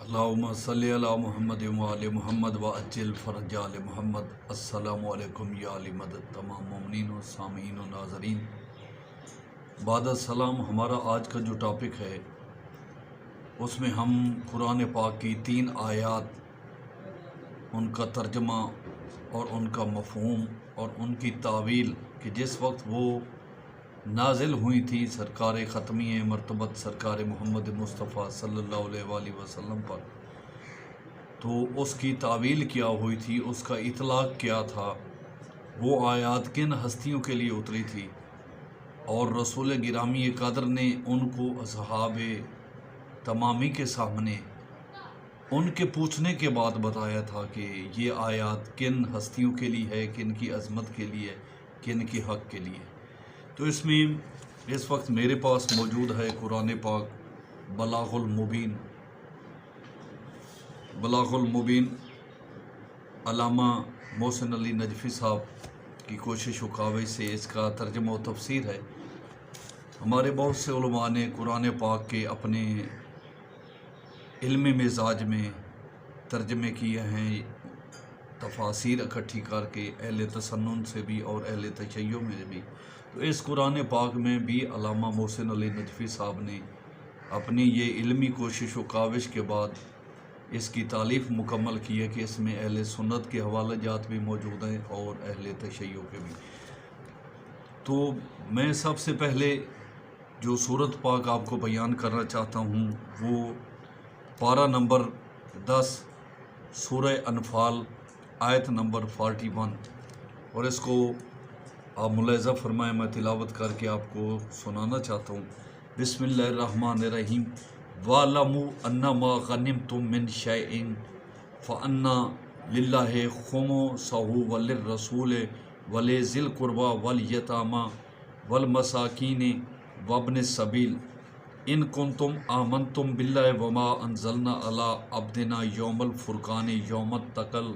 अल्लाहुम्मा सल्ली अला मुहम्मद व आले मुहम्मद व अज्जिल फ़रज आले मुहम्मद। अस्सलामु अलैकुम या अली मदद तमाम मोमिनीन व सामीन व नाज़रीन। बाद सलाम, हमारा आज का जो टॉपिक है उसमें हम कुरान पाक की 3 आयात, उनका तर्जमा और उनका मफ़हूम और उनकी तावील कि जिस वक्त वो नाजिल हुई थी सरकार ख़त्मी मरतबत सरकार मोहम्मद मुस्तफ़ा सल्लल्लाहु अलैहि वसल्लम पर, तो उसकी तावील क्या हुई थी, उसका इतलाक़ क्या था, वो आयात किन हस्तियों के लिए उतरी थी और रसूल गिरामी कदर ने उनको असहाबे तमामी के सामने उनके पूछने के बाद बताया था कि ये आयात किन हस्तियों के लिए है, किन की अज़मत के लिए, किन के हक़ के लिए। तो इसमें इस वक्त मेरे पास मौजूद है कुरान पाक बलागुल मुबीन अल्लामा मोहसिन अली नजफ़ी साहब की कोशिश व काविश से इसका तर्जुमा व तफसीर है। हमारे बहुत से उलमा ने कुरान पाक के अपने इल्म मिजाज में तर्जमे किए हैं, तफासीर इकट्ठी करके अहले तसन्नुन से भी और अहले तशय्युअ में भी। तो इस कुरान पाक में भी अल्लामा मोहसिन अली नजफ़ी साहब ने अपनी ये इल्मी कोशिश व काविश के बाद इसकी तालीफ़ मुकम्मल की है कि इसमें अहले सुन्नत के हवाले जात भी मौजूद हैं और अहले तशय्युअ के भी। तो मैं सबसे पहले जो सूरत पाक आपको बयान करना चाहता हूँ वो पारा नंबर 10 सूरह अनफाल आयत नंबर 41, और इसको आप मुलाहिज़ा फरमाएं, मैं तिलावत करके आपको सुनाना चाहता हूँ। बिस्मिल्लाहिर्रहमानिर्रहीम। वालमू अन्नमा गनिमतुम मिन शैइन फ़अन्ना लिल्लाहि खुमुसहु वलिर्रसूल वलिज़िल कुर्बा वल यतामा वल मसाकीन वब्निस सबील इन कुंतुम आमनतुम बिल्लाहि वमा अंज़लना अला अब्दिना यौमल फुरकान यौमत तकल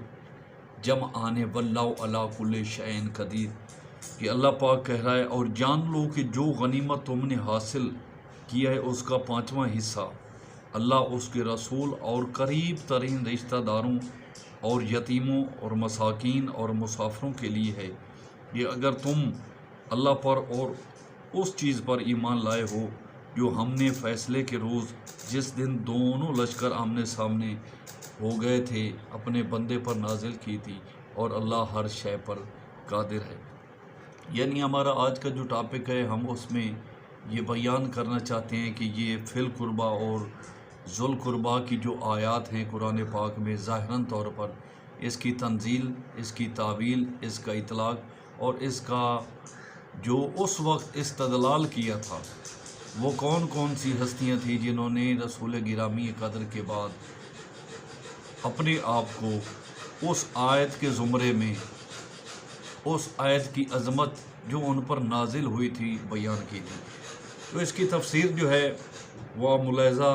जमआने वल्लाहु अला कुल्लि शैइन कदीर। कि अल्लाह पाक कह रहा है, और जान लो कि जो गनीमत तुमने हासिल किया है उसका 5वां हिस्सा अल्लाह, उसके रसूल और करीब तरीन रिश्तेदारों और यतीमों और मसाकीन और मुसाफिरों के लिए है। ये अगर तुम अल्लाह पर और उस चीज़ पर ईमान लाए हो जो हमने फ़ैसले के रोज़, जिस दिन दोनों लश्कर आमने सामने हो गए थे, अपने बंदे पर नाजिल की थी, और अल्लाह हर शय पर कादिर है। यानी हमारा आज का जो टॉपिक है हम उसमें ये बयान करना चाहते हैं कि ये फिल कुर्बा और ज़ुल कुर्बा की जो आयात हैं कुरान पाक में, ज़ाहिरन तौर पर इसकी तंजील, इसकी तावील, इसका इतलाक़ और इसका जो उस वक्त इस्तदलाल किया था वो कौन कौन सी हस्तियां थी जिन्होंने रसूल गिरामी कदर के बाद अपने आप को उस आयत के ज़ुमरे में, उस आयत की अज़मत जो उन पर नाजिल हुई थी बयान की थी। तो इसकी तफसीर जो है वह मुलाहिज़ा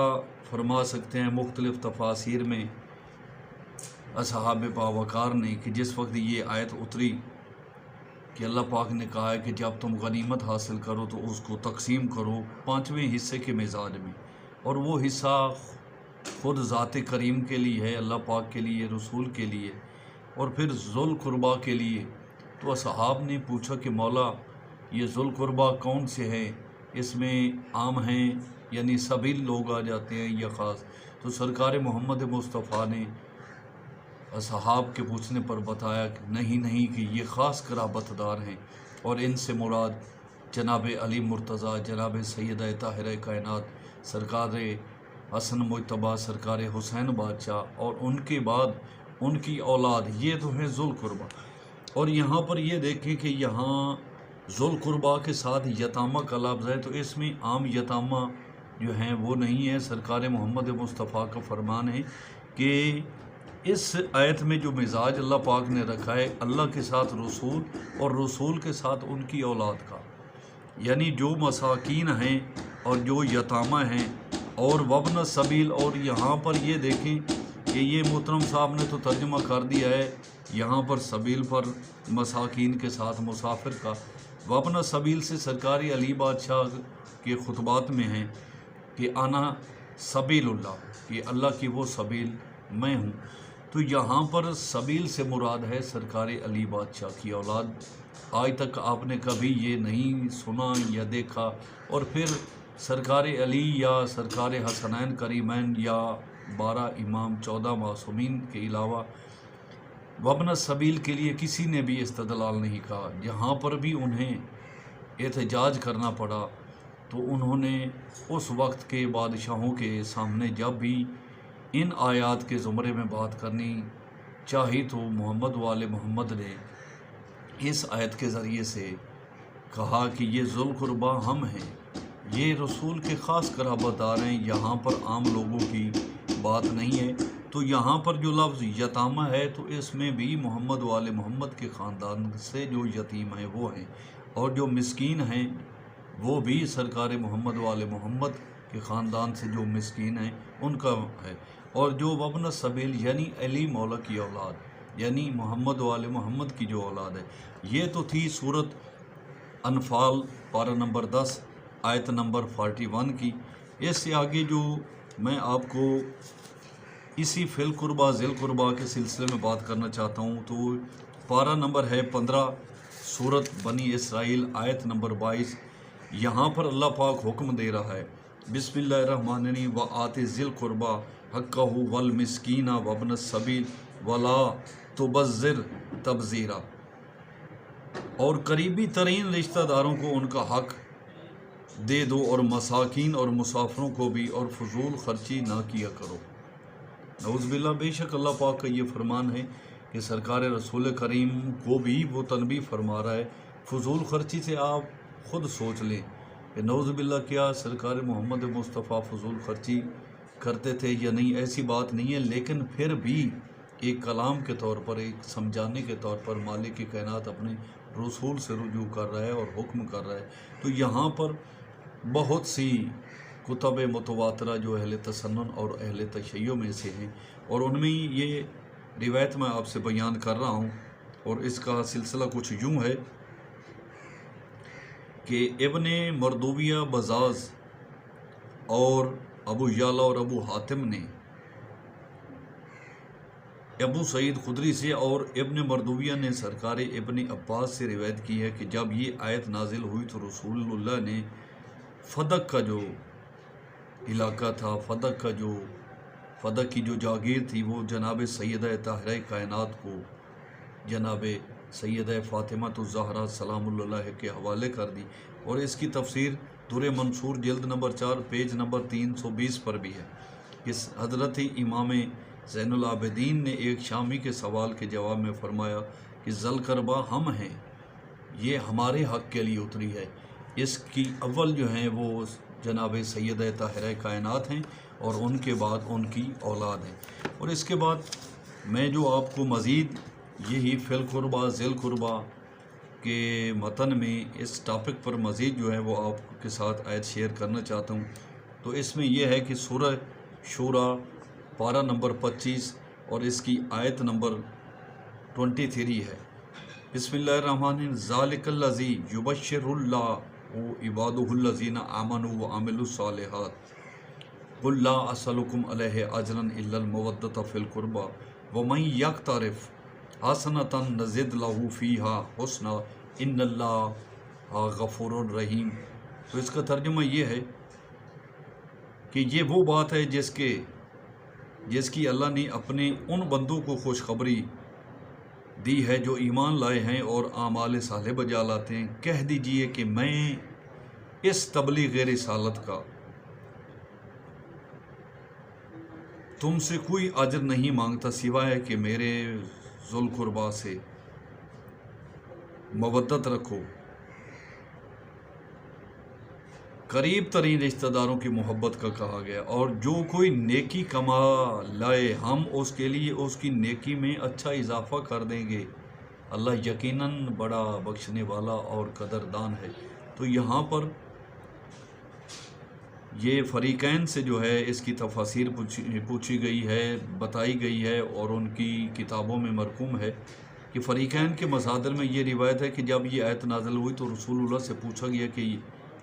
फरमा सकते हैं मुख्तलिफ़ तफासीर में असहाब बावकार ने कि जिस वक्त ये आयत उतरी कि अल्लाह पाक ने कहा है कि जब तुम गनीमत हासिल करो तो उसको तकसीम करो 5वें हिस्से के मिजाज में, और वो हिस्सा ख़ुद ज़ात करीम के लिए है, अल्लाह पाक के लिए, रसूल के लिए, और फिर ज़ुल कुर्बा के लिए। तो असहाब ने पूछा कि मौला ये ज़ुल कुर्बा कौन से हैं, इसमें आम हैं यानी सभी लोग आ जाते हैं या ख़ास। तो सरकार मोहम्मद मुस्तफ़ा ने असहाब के पूछने पर बताया कि नहीं कि ये ख़ास कराबतदार हैं, और इनसे मुराद जनाब अली मुर्तज़ा, जनाब सैयदा ताहिरा कायनात सरकार हसन मुज्तबा, सरकार हुसैन बादशाह और उनके बाद उनकी औलाद, ये तो हैं ज़ुल कुर्बा। और यहाँ पर ये देखें कि यहाँ ज़ुल कुर्बा के साथ यतामा का लफ्ज़ है, तो इसमें आम यतामा जो हैं वो नहीं है। सरकार मोहम्मद मुस्तफ़ा का फरमान है कि इस आयत में जो मिजाज अल्लाह पाक ने रखा है, अल्लाह के साथ रसूल और रसूल के साथ उनकी औलाद का, यानी जो मसाकीन हैं और जो यतामा हैं और वब्न सबील। और यहाँ पर ये देखें कि ये मोहतरम साहब ने तो तर्जुमा कर दिया है यहाँ पर सबील पर मसाकीन के साथ मुसाफिर का, वब्न सबील से सरकारी अली बादशाह के खुतबात में हैं कि आना सबीलुल्लाह, कि अल्लाह की वो सबील मैं हूँ। तो यहाँ पर सबील से मुराद है सरकार अली बादशाह की औलाद। आज तक आपने कभी ये नहीं सुना या देखा। और फिर सरकार अली या सरकार हसनैन करीमैन या 12 इमाम 14 मासूमीन के अलावा वब्न सबील के लिए किसी ने भी इस्तदलाल नहीं कहा। जहाँ पर भी उन्हें एहतजाज करना पड़ा तो उन्होंने उस वक्त के बादशाहों के सामने जब भी इन आयात के ज़ुमरे में बात करनी चाही तो मोहम्मद वाले मोहम्मद ने इस आयत के ज़रिए से कहा कि ये ज़ुल कुर्बा हम हैं, ये रसूल के ख़ास कराबतदार हैं, यहाँ पर आम लोगों की बात नहीं है। तो यहाँ पर जो लफ्ज़ यतामा है तो इसमें भी मोहम्मद वाले मोहम्मद के ख़ानदान से जो यतीम हैं वो हैं, और जो मिस्कीन हैं वो भी सरकार मोहम्मद वाले मोहम्मद के ख़ानदान से जो मिस्कीन हैं उनका है। और जो वब्न सबील यानी अली मौला की औलाद, यानी मोहम्मद वाले मोहम्मद की जो औलाद है। ये तो थी सूरत अनफाल पारा नंबर 10 आयत नंबर 41 की। इससे आगे जो मैं आपको इसी फिल कुर्बा ज़िल कुर्बा के सिलसिले में बात करना चाहता हूँ तो पारा नंबर है 15 सूरत बनी इसराइल आयत नंबर 22। यहाँ पर अल्लाह पाक हुक्म दे रहा है, बिस्मिल्लाहिर्रहमानिर्रहीम व आते ज़िल कुर्बा हक़्क़हु वल मिस्कीना वब्न सबील वला तुबज़्ज़िर तबज़ीरा। और करीबी तरीन रिश्तेदारों को उनका हक़ दे दो और मसाकीन और मुसाफिरों को भी, और फजूल खर्ची ना किया करो। नऊज़ बिल्लाह, बेशक अल्लाह पाक का ये फरमान है कि सरकार रसूल करीम को भी वो तनबीह फरमा रहा है। फजूल खर्ची से आप ख़ुद सोच लें कि नऊज़ बिल्लाह क्या सरकार मोहम्मद मुस्तफ़ा फजूल खर्ची करते थे या नहीं, ऐसी बात नहीं है। लेकिन फिर भी एक कलाम के तौर पर, एक समझाने के तौर पर मालिक की कायनात अपने रसूल से रुजू कर रहा है और हुक्म कर रहा है। तो यहाँ पर बहुत सी कुतब मुतवातरा जो अहले तसन्नुन और अहले तशय्यो में से हैं, और उनमें ये रिवायत मैं आपसे बयान कर रहा हूँ। और इसका सिलसिला कुछ यूँ है कि इब्ने मरदूविया बजाज और अबू याला और अबू हातिम ने अबू सईद खुदरी से और इब्ने मरदूविया ने सरकार इब्ने अब्बास से रिवायत की है कि जब ये आयत नाजिल हुई तो रसूलुल्लाह ने फदक का जो इलाका था, फदक की जो जागीर थी वो जनाब सैयदा ताहिरा कायनात को जनाब सैयदा फ़ातिमा ज़हरा सलामुल्लाह के हवाले कर दी। और इसकी तफसीर दुर मंसूर जल्द नंबर 4 पेज नंबर 320 पर भी है। इस हज़रत इमाम ज़ैनुल आबिदीन ने एक शामी के सवाल के जवाब में फ़रमाया कि ज़ल करबा हम हैं, ये हमारे हक़ के लिए उतरी है। इसकी अव्वल जो हैं वो जनाब सैयदा ताहिरा कायनात हैं और उनके बाद उनकी औलाद हैं। और इसके बाद मैं जो आपको मज़ीद यही फिल कुर्बा ज़िल कुर्बा के मतन में इस टॉपिक पर मज़ीद जो है वो आपके साथ आयत शेयर करना चाहता हूँ। तो इसमें यह है कि सूरह शूरा पारा नंबर 25 और इसकी आयत नंबर 23 है। बिस्मिल्लाहिर्रहमानिर्रहीम ज़ालिकल्लज़ी युबश्शिरुल्लाहु इबादहुल्लज़ीना आमनु व अमिलुस्सालिहात कुल ला असलुकुम अलैहि अजरन इल्लल मवद्दत फिल कुर्बा व मन यक़्तरिफ़ हसनतन नज़िद लहू फ़ीहा हुस्ना इन्नल्लाहा गफ़ूरुर रहीम। तो इसका तर्जुमा ये है कि ये वो बात है जिसकी अल्लाह ने अपने उन बंदों को खुशखबरी दी है जो ईमान लाए हैं और आमाल साले बजा लाते हैं। कह दीजिए कि मैं इस तबलीग रिसालत का तुमसे कोई अजर नहीं मांगता सिवाय कि मेरे ज़ुल कुर्बा से मवद्दत रखो, करीब तरीन रिश्तेदारों की मोहब्बत का कहा गया। और जो कोई नेकी कमा लाए हम उसके लिए उसकी नेकी में अच्छा इजाफा कर देंगे। अल्लाह यकीनन बड़ा बख्शने वाला और कदरदान है। तो यहाँ पर ये फ़रीक़ैन से जो है इसकी तफसीर पूछी गई है, बताई गई है और उनकी किताबों में मरकूम है कि फ़रीक़ैन के मसादिर में ये रिवायत है कि जब ये आयत नाज़िल हुई तो रसूलुल्लाह से पूछा गया कि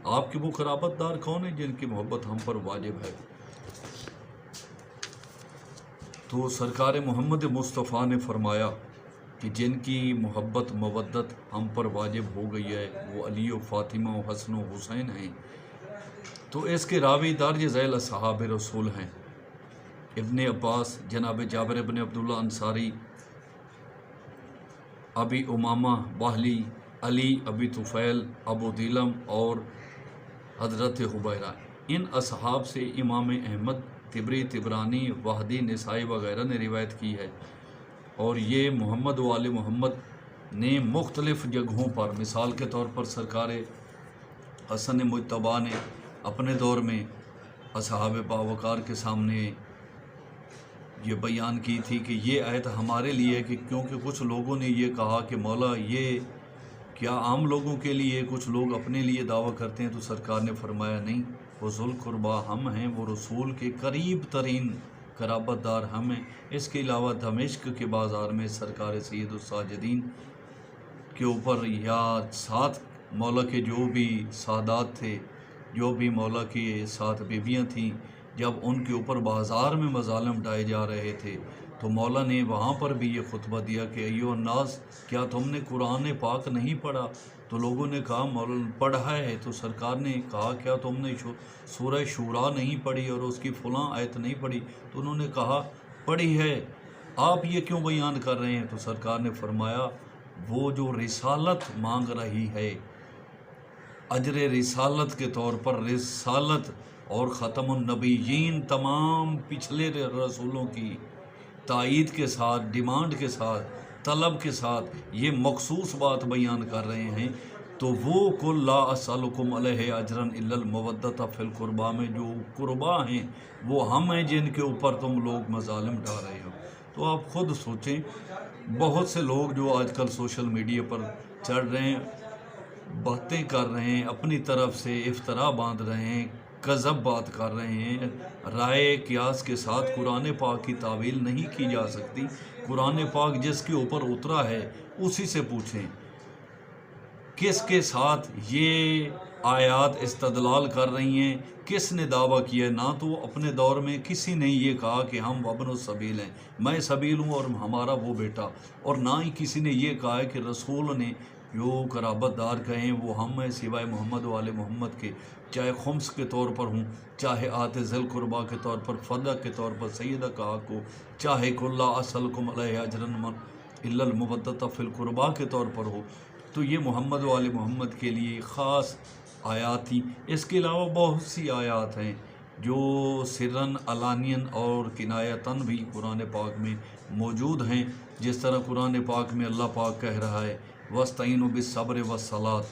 आपके वो क़राबतदार कौन है जिनकी मोहब्बत हम पर वाजिब है। تو सरकार मोहम्मद मुस्तफ़ा ने फरमाया कि जिनकी मोहब्बत मवद्दत हम पर वाजिब हो गई है वो अली व फ़ातिमा व हसन व हुसैन हैं। तो इसके रावी दर्ज झैल असहाब रसूल हैं। इब्ने अब्बास, जनाब जाबिर इब्न अब्दुल्ला अंसारी, अबी उमामा बाहली, अली, अबी तुफ़ैल, अबू दिलम और हज़रत हुबैरा, इन असहाब से इमाम अहमद, तिबरी, तिबरानी, वहदी, निसाई वगैरह ने रिवायत की है। और ये मोहम्मद वाले मोहम्मद ने मुख्तलिफ़ जगहों पर, मिसाल के तौर पर सरकार हसन मुज्तबा ने अपने दौर में असहाब बावकार के सामने ये बयान की थी कि ये आयत हमारे लिए है, कि क्योंकि कुछ लोगों ने ये कहा कि मौला ये क्या आम लोगों के लिए, कुछ लोग अपने लिए दावा करते हैं। तो सरकार ने फरमाया नहीं, वो ज़ुल कुर्बा हम हैं, वो रसूल के करीब तरीन कराबतदार हम हैं। इसके अलावा दमिश्क के बाज़ार में सरकार सैयदुस्साजिदीन के ऊपर या साथ मौला के जो भी सादात थे, जो भी मौला के साथ बीवियाँ थीं, जब उनके ऊपर बाज़ार में मज़ालिम ढाए जा रहे थे तो मौला ने वहाँ पर भी ये खुतबा दिया कि अय्यो अन्नास, क्या तुमने कुरान पाक नहीं पढ़ा? तो लोगों ने कहा मौला पढ़ा है। तो सरकार ने कहा क्या तुमने सूरह शूरा नहीं पढ़ी और उसकी फ़लाँ आयत नहीं पढ़ी? तो उन्होंने कहा पढ़ी है, आप ये क्यों बयान कर रहे हैं? तो सरकार ने फरमाया वो जो रिसालत मांग रही है, अजर रिसालत के तौर पर रिसालत और ख़तमुन नबीयीन तमाम पिछले रसूलों की तायीद के साथ, डिमांड के साथ, तलब के साथ ये मखसूस बात बयान कर रहे हैं, तो वो कुल ला असअलुकुम अलैहि अजरन इल्लल मवद्दत फिल कुर्बा में जो कुर्बा हैं वो हम हैं जिनके ऊपर तुम लोग मज़ालिम डाल रहे हो। तो आप ख़ुद सोचें, बहुत से लोग जो आजकल सोशल मीडिया पर चढ़ रहे हैं, बातें कर रहे हैं, अपनी तरफ से इफ्तरा बांध रहे हैं, कज़ब बात कर रहे हैं, राय कियास के साथ कुरान पाक की तावील नहीं की जा सकती। कुरान पाक जिसके ऊपर उतरा है उसी से पूछें किसके साथ ये आयात इस्तदलाल कर रही हैं, किसने दावा किया। ना तो अपने दौर में किसी ने ये कहा कि हम वबन सबील हैं, मैं सबील हूँ और हमारा वो बेटा, और ना ही किसी ने ये कहा है कि रसूल ने जो कराबतदार कहें वो हम हैं सिवाय मोहम्मद वाले मोहम्मद के, चाहे खुम्स के तौर पर हूँ, चाहे आते ज़िल कुर्बा के तौर पर, फ़दा के तौर पर सैयदा का हक़ हो, चाहे कुल्ला असलकुम अलैहि अजरन इल्लल मुवद्दत फ़िल कुर्बा के तौर पर हो। तो ये मोहम्मद वाले मोहम्मद के लिए ख़ास आयात थी। इसके अलावा बहुत सी आयात हैं जो सिरन, अलानियन और किनायतन भी कुरान पाक में मौजूद हैं। जिस तरह कुरान पाक में अल्लाह पाक कह रहा है वस्तईनु बिस्सब्र वस्सलात,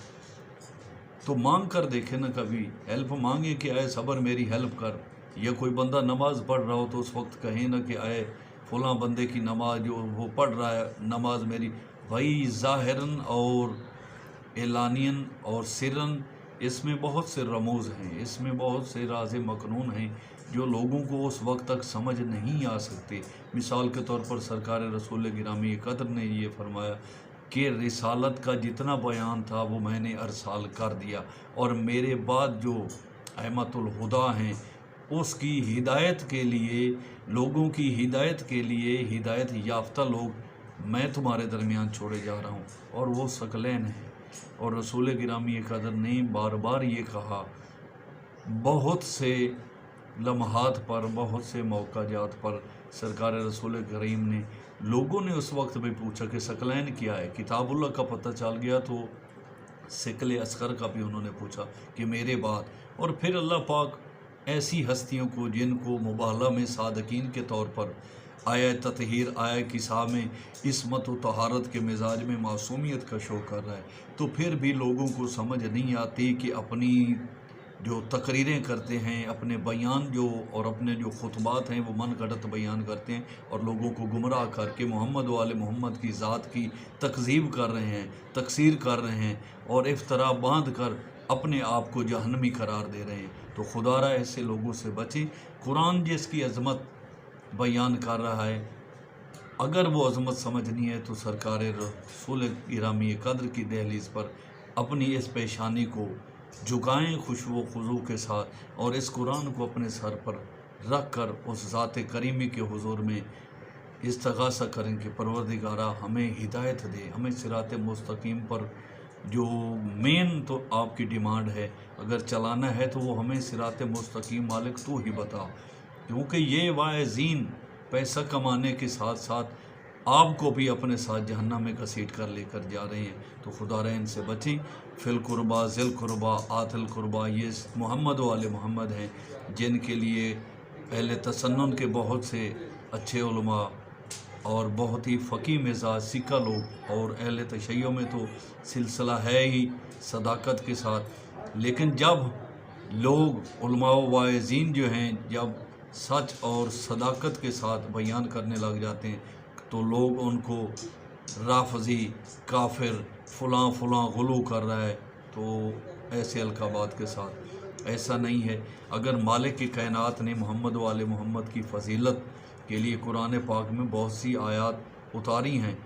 तो मांग कर देखे ना, कभी हेल्प मांगे कि आए सब्र मेरी हेल्प कर, या कोई बंदा नमाज़ पढ़ रहा हो तो उस वक्त कहें ना कि आए फ़लाँ बंदे की नमाज जो वो पढ़ रहा है नमाज मेरी। भाई ज़ाहिरन और एलानियन और सिरन, इसमें बहुत से रमूज़ हैं, इसमें बहुत से राज़ मकनून हैं जो लोगों को उस वक्त तक समझ नहीं आ सकते। मिसाल के तौर पर सरकार रसूल गिरामी कदर ने ये फरमाया कि रिसालत का जितना बयान था वो मैंने अरसाल कर दिया, और मेरे बाद जो अहमतुल हुदा हैं उसकी हिदायत के लिए, लोगों की हिदायत के लिए हिदायत याफ्ता लोग मैं तुम्हारे दरमियान छोड़े जा रहा हूँ, और वो सकलैन हैं। और रसूल गिरामी कदर ने बार बार ये कहा, बहुत से लम्हात पर, बहुत से मौक़ाजात पर सरकार रसूल करीम ने, लोगों ने उस वक्त भी पूछा कि सकलैन क्या है। किताबुल्लाह का पता चल गया तो सिकले अस्कर का भी उन्होंने पूछा कि मेरे बाद। और फिर अल्लाह पाक ऐसी हस्तियों को जिनको मुबाला में सादकीन के तौर पर आया ततहीर, आया किसा में इसमत व तहारत के मिजाज में मासूमियत का शो कर रहा है, तो फिर भी लोगों को समझ नहीं आती कि अपनी जो तकरीरें करते हैं, अपने बयान जो और अपने जो खुतबात हैं वो मन गढ़ंत बयान करते हैं और लोगों को गुमराह करके मोहम्मद वाले मोहम्मद की ज़ात की तकज़ीब कर रहे हैं, तकसीर कर रहे हैं और इफ्तरा बांध कर अपने आप को जहन्नमी करार दे रहे हैं। तो खुदारा ऐसे लोगों से बचें। कुरान जिसकी अज़मत बयान कर रहा है, अगर वो अज़मत समझनी है तो सरकार रसूल गिरामी कद्र की दहलीज़ पर अपनी इस पेशानी को झुकाएं खुशबू खुजू के साथ, और इस कुरान को अपने सर पर रख कर उस ज़ात करीमी के हुजूर में इस्तग़ासा करें कि परवरदिगारा हमें हिदायत दे, हमें सिरात मुस्तकीम पर जो मेन तो आपकी डिमांड है, अगर चलाना है तो वो हमें सिरात मुस्तकीम मालिक तू ही बता, क्योंकि ये वाइज़ीन पैसा कमाने के साथ साथ आपको भी अपने साथ जहन्नम में घसीट कर लेकर जा रहे हैं। तो खुदा रह इनसे बचें। फिल कुर्बा ज़िल कुर्बा आतिल कुर्बा ये मोहम्मद वाले मोहम्मद हैं, जिनके लिए अहले तसन्नुन के बहुत से अच्छे उलमा और बहुत ही फ़क़ीह मिजाज सिक्का लोग, और अहले तशय्यो में तो सिलसिला है ही सदाकत के साथ। लेकिन जब लोग उलमा वाइज़ीन जो हैं जब सच और सदाकत के साथ बयान करने लग जाते हैं तो लोग उनको राफजी, काफिर, फ़लाँ गुलू कर रहा है, तो ऐसे अलकाबात के साथ ऐसा नहीं है। अगर मालिक की कायनात ने मोहम्मद वाले मोहम्मद की फ़जीलत के लिए कुरान पाक में बहुत सी आयात उतारी हैं,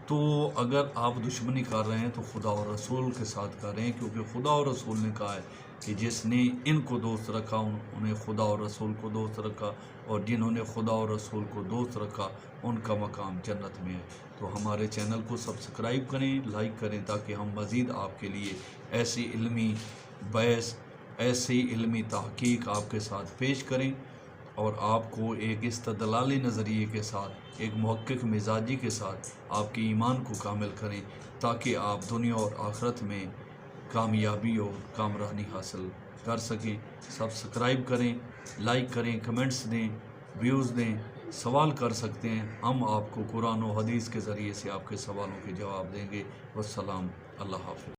तो अगर आप दुश्मनी कर रहे हैं तो खुदा और रसूल के साथ कर रहे हैं, क्योंकि खुदा और रसूल ने कहा है कि जिसने इनको दोस्त रखा उन्हें खुदा और रसूल को दोस्त रखा, और जिन्होंने खुदा और रसूल को दोस्त रखा उनका मकाम जन्नत में है। तो हमारे चैनल को सब्सक्राइब करें, लाइक करें, ताकि हम मज़ीद आपके लिए ऐसी इल्मी बहस, ऐसी इल्मी तहकीक आपके साथ पेश करें, और आपको एक इस्तदलाली नज़रिए के साथ, एक मुहक्किक मिजाजी के साथ आपके ईमान को कामिल करें, ताकि आप दुनिया और आखिरत में कामयाबी और कामरानी हासिल कर सकें। सब्सक्राइब करें, लाइक करें, कमेंट्स दें, व्यूज़ दें, सवाल कर सकते हैं, हम आपको कुरान और हदीस के ज़रिए से आपके सवालों के जवाब देंगे। वस्सलाम, अल्लाह हाफ़िज़।